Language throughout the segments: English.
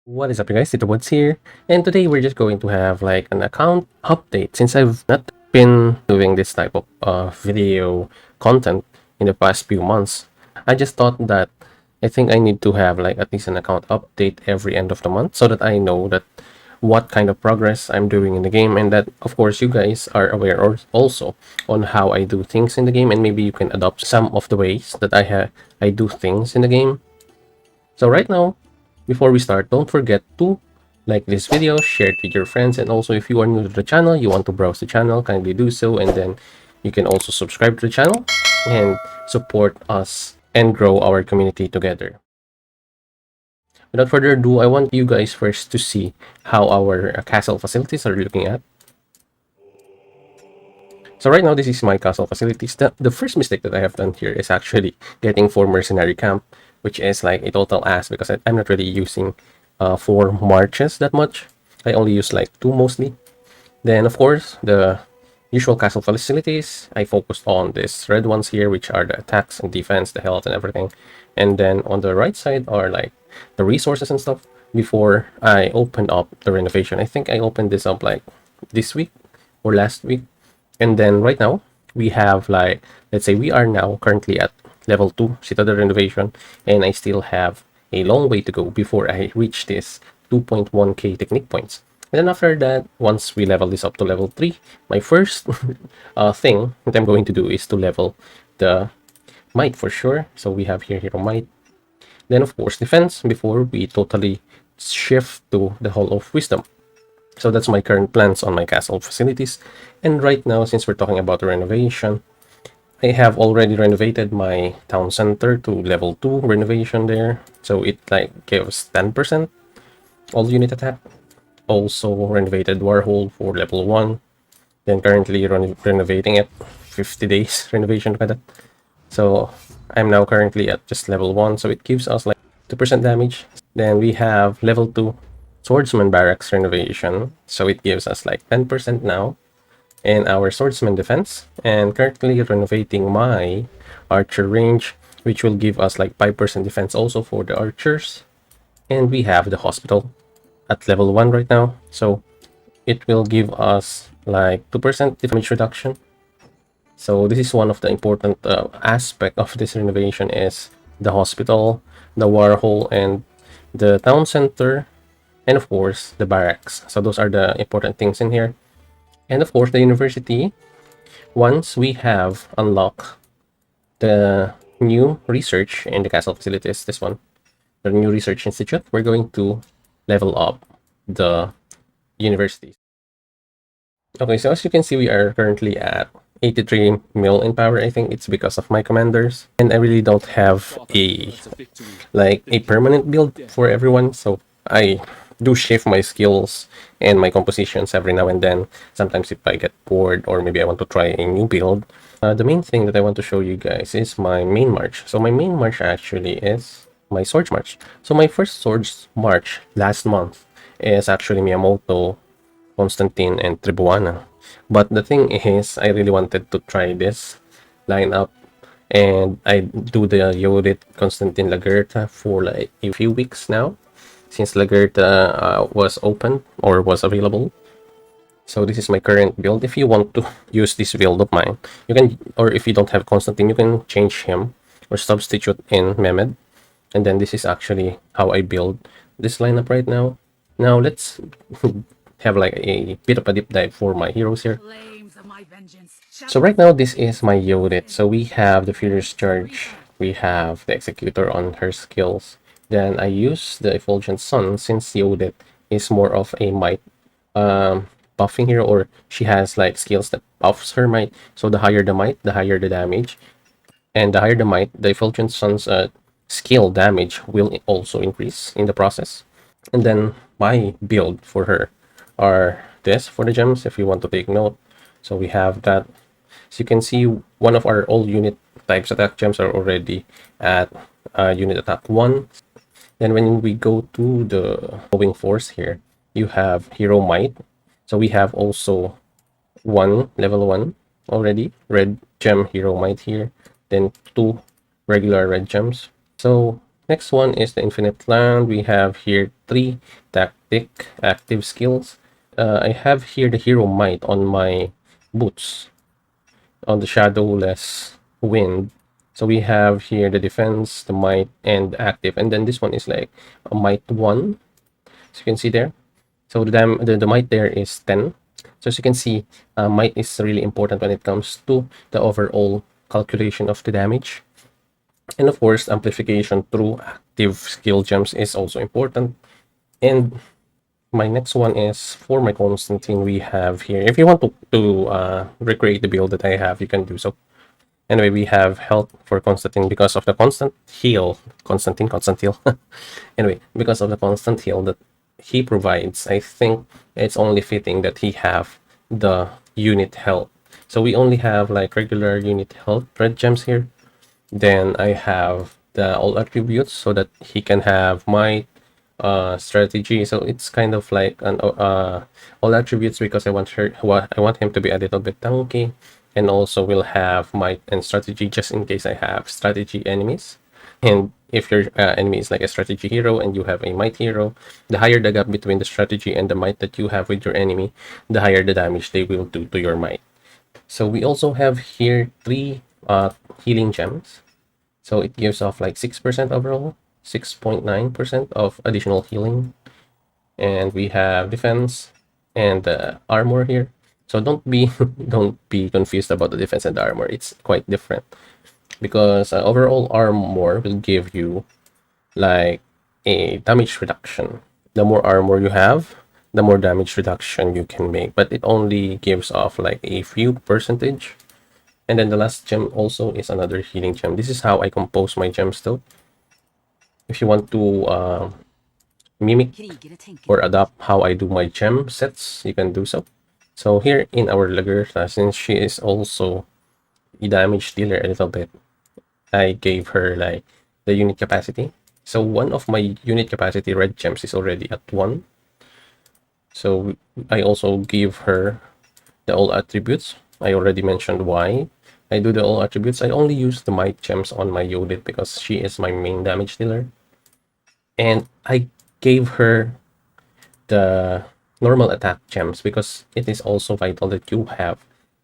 What is up, you guys? Tito Bods here, and today we're just going to have like an account update since I've not been doing this type of video content in the past few months. I just thought that I think I need to have like at least an account update every end of the month so that I know that what kind of progress I'm doing in the game, and that of course you guys are aware or also on how I do things in the game, and maybe you can adopt some of the ways that I do things in the game. So right now, before we start, don't forget to like this video, share it with your friends, and also if you are new to the channel, you want to browse the channel, kindly do so, and then you can also subscribe to the channel and support us and grow our community together. Without further ado, I want you guys first to see how our castle facilities are looking at. So right now, this is my castle facilities. The first mistake that I have done here is actually getting 4 mercenary camp, which is like a total ass because I'm not really using 4 marches that much. I only use like 2 mostly. Then of course, the usual castle facilities, I focused on these red ones here, which are the attacks and defense, the health and everything. And then on the right side are like the resources and stuff before I opened up the renovation. I think I opened this up like this week or last week. And then right now we have like, let's say we are now currently at level 2 Citadel renovation, and I still have a long way to go before I reach this 2.1k technique points. And then after that, once we level this up to level 3, my first thing that I'm going to do is to level the might for sure. So we have here hero might. Then of course defense before we totally shift to the Hall of Wisdom. So that's my current plans on my castle facilities. And right now, since we're talking about the renovation, I have already renovated my town center to level 2 renovation there. So it like gives 10% all unit attack. Also renovated Warhole for level 1. Then currently renovating it. 50 days renovation by that. So I'm now currently at just level 1. So it gives us like 2% damage. Then we have level 2 Swordsman barracks renovation. So it gives us like 10% now. And our swordsman defense, and currently renovating my archer range, which will give us like 5% defense also for the archers. And we have the hospital at level 1 right now, so it will give us like 2% damage reduction. So this is one of the important aspect of this renovation is the hospital, the war hall, and the town center, and of course the barracks. So those are the important things in here. And of course, the university, once we have unlocked the new research in the castle facilities, this one, the new research institute, we're going to level up the universities. Okay, so as you can see, we are currently at 83 mil in power. I think it's because of my commanders. And I really don't have a permanent build for everyone, so I do shift my skills and my compositions every now and then. Sometimes if I get bored or maybe I want to try a new build. The main thing that I want to show you guys is my main march. So my main march actually is my swords march. So my first swords march last month is actually Miyamoto, Constantine, and Tribuana. But the thing is, I really wanted to try this lineup, and I do the Yodit Constantine Lagertha for like a few weeks now, since Lagertha was open or was available. So this is my current build. If you want to use this build of mine, you can, or if you don't have Constantine, you can change him or substitute in Mehmed. And then this is actually how I build this lineup right now. Now let's have like a bit of a deep dive for my heroes here. So right now this is my Yodit. So we have the Furious Charge, we have the Executor on her skills. Then I use the Effulgent Sun since Yodit is more of a might buffing hero, or she has like skills that buffs her might. So the higher the might, the higher the damage. And the higher the might, the Effulgent Sun's skill damage will also increase in the process. And then my build for her are this for the gems, if you want to take note. So we have that. So you can see one of our all unit types attack gems are already at unit attack 1. Then when we go to the moving force here, you have hero might. So we have also level 1 already, red gem hero might here. Then 2 regular red gems. So Next one is the Infinite Land. We have here 3 tactic active skills. I have here the Hero Might on my boots on the Shadowless Wind. So we have here the defense, the might, and the active. And then this one is like a might 1. So you can see there. So the might there is 10. So as you can see, might is really important when it comes to the overall calculation of the damage. And of course, amplification through active skill gems is also important. And my next one is for my Constantine we have here. If you want to recreate the build that I have, you can do so. Anyway, we have health for Constantine because of the constant heal. Constant heal. Anyway, because of the constant heal that he provides, I think it's only fitting that he have the unit health. So we only have like regular unit health red gems here. Then I have the all attributes so that he can have might, strategy. So it's kind of like an all attributes because I want him to be a little bit tanky, and also will have might and strategy just in case I have strategy enemies. And if your enemy is like a strategy hero and you have a might hero, the higher the gap between the strategy and the might that you have with your enemy, the higher the damage they will do to your might. So we also have here 3 healing gems. So it gives off like 6% overall, 6.9% of additional healing. And we have defense and armor here. So don't be don't be confused about the defense and the armor. It's quite different because overall armor will give you like a damage reduction. The more armor you have, the more damage reduction you can make, but it only gives off like a few percentage. And then the last gem also is another healing gem. This is how I compose my gems though. If you want to mimic or adopt how I do my gem sets, you can do so. So here in our Lagertha, since she is also a damage dealer a little bit, I gave her like the unit capacity. So one of my unit capacity red gems is already at 1. So I also give her the all attributes. I already mentioned why I do the all attributes. I only use the might gems on my Yodit because she is my main damage dealer. And I gave her the normal attack gems because it is also vital that you have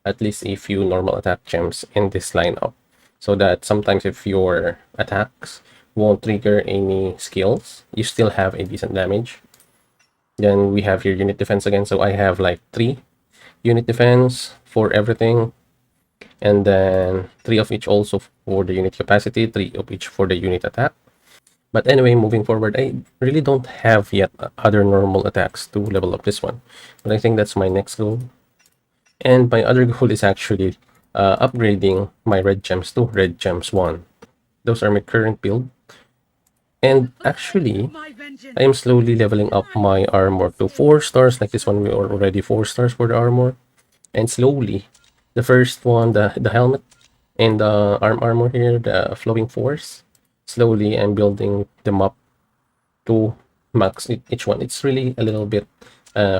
at least a few normal attack gems in this lineup, so that sometimes if your attacks won't trigger any skills, you still have a decent damage. Then we have your unit defense again. So I have like 3 unit defense for everything, and then 3 of each also for the unit capacity, 3 of each for the unit attack. But anyway, moving forward, I really don't have yet other normal attacks to level up this one. But I think that's my next goal. And my other goal is actually upgrading my red gems to red gems 1. Those are my current build. And actually, I am slowly leveling up my armor to 4 stars. Like this one, we are already 4 stars for the armor. And slowly, the first one, the helmet and the armor here, the flowing force, slowly I'm building them up to max each one. It's really a little bit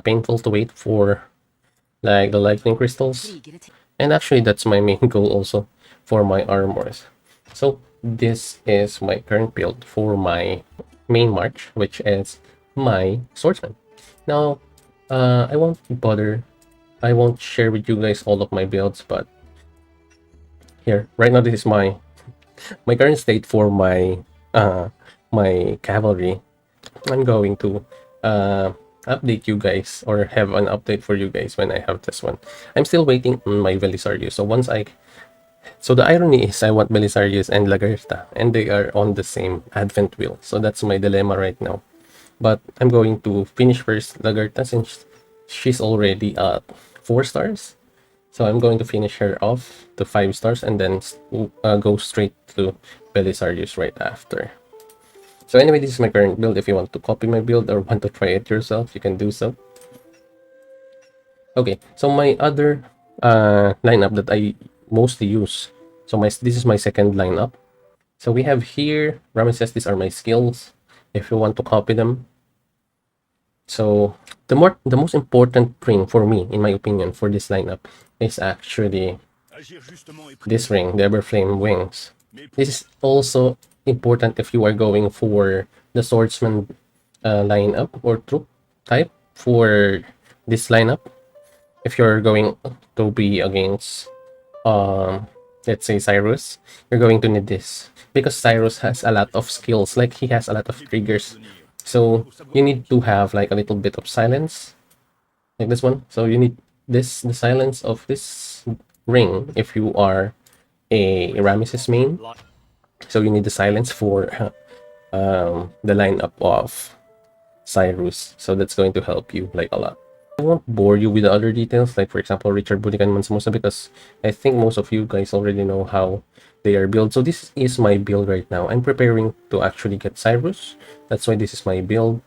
painful to wait for like the lightning crystals. And actually that's my main goal also for my armors. So this is my current build for my main march, which is my swordsman. Now I won't share with you guys all of my builds, but here right now this is my current state for my cavalry. I'm going to update you guys or have an update for you guys when I have this one. I'm still waiting on my Belisarius. So the irony is I want Belisarius and Lagertha, and they are on the same advent wheel. So that's my dilemma right now. But I'm going to finish first Lagertha since she's already at 4 stars. So I'm going to finish her off to 5 stars and then go straight to Belisarius right after. So anyway, this is my current build. If you want to copy my build or want to try it yourself, you can do so. Okay, so my other lineup that I mostly use. So this is my second lineup. So we have here, Ramesses, these are my skills. If you want to copy them. So the most important ring for me, in my opinion, for this lineup is actually this ring, the Everflame Wings. This is also important if you are going for the swordsman lineup or troop type for this lineup. If you're going to be against let's say Cyrus, you're going to need this because Cyrus has a lot of skills, like he has a lot of triggers. So you need to have like a little bit of silence, like this one. So you need the silence of this ring if you are a Ramesses main. So you need the silence for the lineup of Cyrus. So that's going to help you like a lot. I won't bore you with the other details, like for example Richard Budikan Mansamusa, because I think most of you guys already know how they are built. So this is my build right now. I'm preparing to actually get Cyrus. That's why this is my build.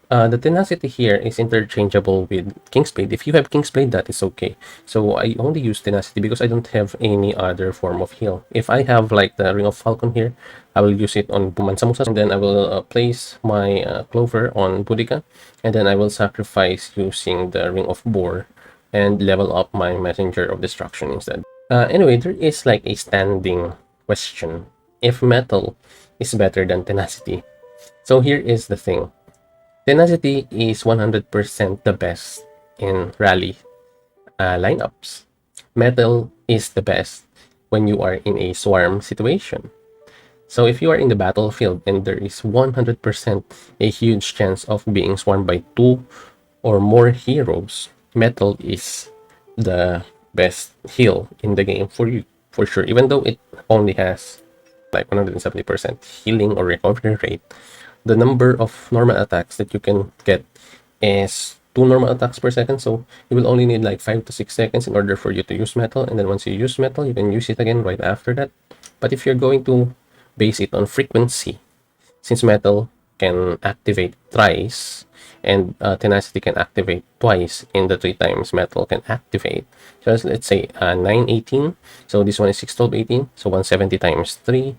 The tenacity here is interchangeable with Kingsblade. If you have Kingsblade, that is okay. So I only use tenacity because I don't have any other form of heal. If I have like the Ring of Falcon here, I will use it on Mansamusa, and then I will place my Clover on Boudica, and then I will sacrifice using the Ring of Boar and level up my Messenger of Destruction instead. Anyway, there is like a standing question. If metal is better than tenacity. So here is the thing. Tenacity is 100% the best in rally lineups. Metal is the best when you are in a swarm situation. So if you are in the battlefield and there is 100% a huge chance of being swarmed by 2 or more heroes, metal is the best heal in the game for you, for sure. Even though it only has like 170% healing or recovery rate, the number of normal attacks that you can get is 2 normal attacks per second. So you will only need like 5 to 6 seconds in order for you to use metal. And then once you use metal, you can use it again right after that. But if you're going to base it on frequency, since metal can activate thrice and tenacity can activate twice in the 3 times metal can activate. So let's say 918. So this one is 61218. So 170 times 3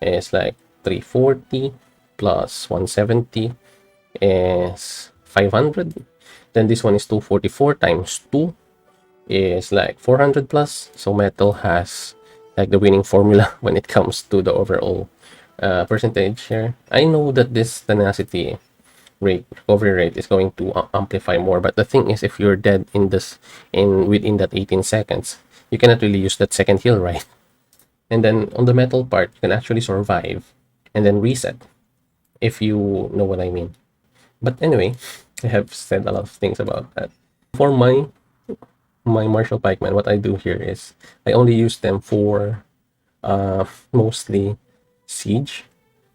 is like 340 plus 170 is 500. Then this one is 244 times 2 is like 400 plus. So metal has like the winning formula when it comes to the overall percentage here. I know that this tenacity rate, recovery rate, is going to amplify more, but the thing is, if you're dead in this within that 18 seconds, you cannot really use that second heal, right? And then on the metal part, you can actually survive and then reset, if you know what I mean. But anyway, I have said a lot of things about that. For my Marshall Pikemen, what I do here is I only use them for mostly siege.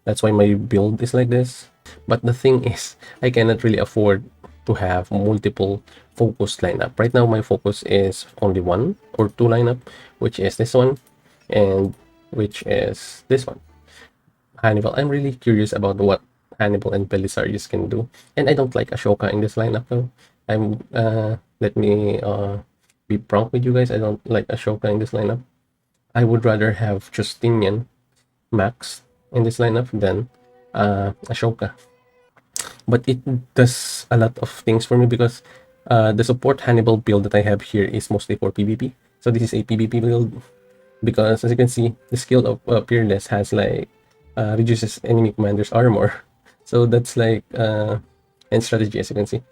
That's why my build is like this. But the thing is, I cannot really afford to have multiple focus lineup. Right now, my focus is only 1 or 2 lineup, which is this one and which is this one. Hannibal. I'm really curious about what Hannibal and Belisarius can do. And I don't like Ashoka in this lineup though. Let me be frank with you guys. I don't like Ashoka in this lineup. I would rather have Justinian Max in this lineup than Ashoka. But it does a lot of things for me because the support Hannibal build that I have here is mostly for PvP. So this is a PvP build because, as you can see, the skill of Peerless has like reduces enemy commander's armor. So that's like and strategy, as you can see.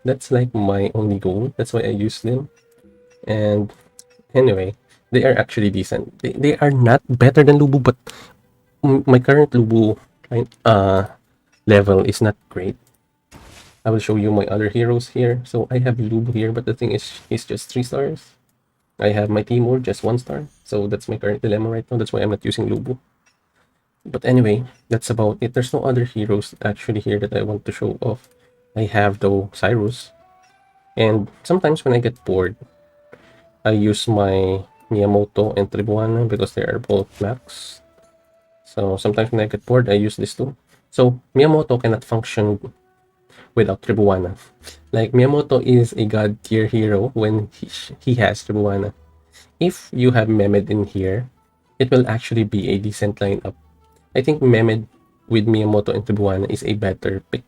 That's like my only goal. That's why I use them. And anyway, they are actually decent. They are not better than Lubu, but my current Lubu level is not great. I will show you my other heroes here. So I have Lubu here, but the thing is, he's just 3 stars. I have my Timur, just 1 star. So that's my current dilemma right now. That's why I'm not using Lubu. But anyway, that's about it. There's no other heroes actually here that I want to show off. I have though Cyrus. And sometimes when I get bored, I use my Miyamoto and Tribuana because they are both max. So sometimes when I get bored, I use this too. So Miyamoto cannot function without Tribuana. Like Miyamoto is a god tier hero when he has Tribuana. If you have Mehmed in here, it will actually be a decent lineup. I think Mehmed with Miyamoto and Tribuana is a better pick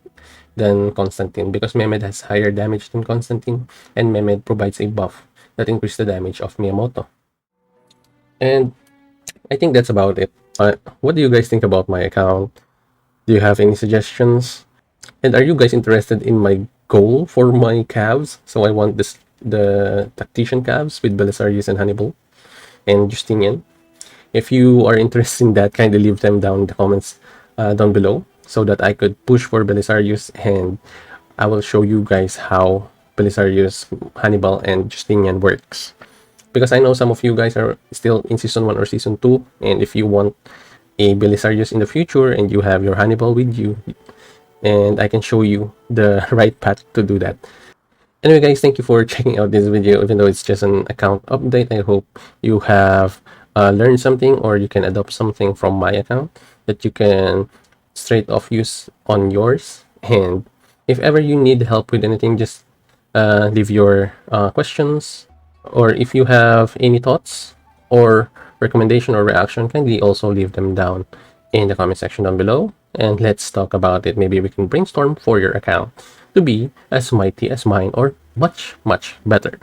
than Constantine because Mehmed has higher damage than Constantine and Mehmed provides a buff that increases the damage of Miyamoto. And I think that's about it. What do you guys think about my account? Do you have any suggestions? And are you guys interested in my goal for my calves? So I want the tactician calves with Belisarius and Hannibal and Justinian. If you are interested in that, kindly leave them down in the comments down below so that I could push for Belisarius, and I will show you guys how Belisarius, Hannibal, and Justinian works. Because I know some of you guys are still in Season 1 or Season 2, and if you want a Belisarius in the future and you have your Hannibal with you, and I can show you the right path to do that. Anyway guys, thank you for checking out this video. Even though it's just an account update, I hope you have learned something, or you can adopt something from my account that you can straight off use on yours. And if ever you need help with anything, just leave your questions, or if you have any thoughts or recommendation or reaction, kindly also leave them down in the comment section down below, and let's talk about it. Maybe we can brainstorm for your account to be as mighty as mine, or much better.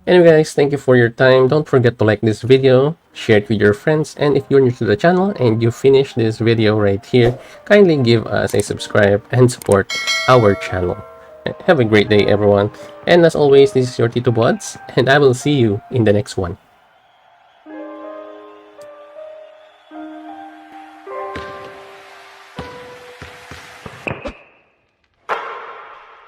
Anyway guys, thank you for your time. Don't forget to like this video, share it with your friends, and if you're new to the channel and you finish this video right here, kindly give us a subscribe and support our channel. Have a great day everyone, and as always, this is your Tito Bods, and I will see you in the next one.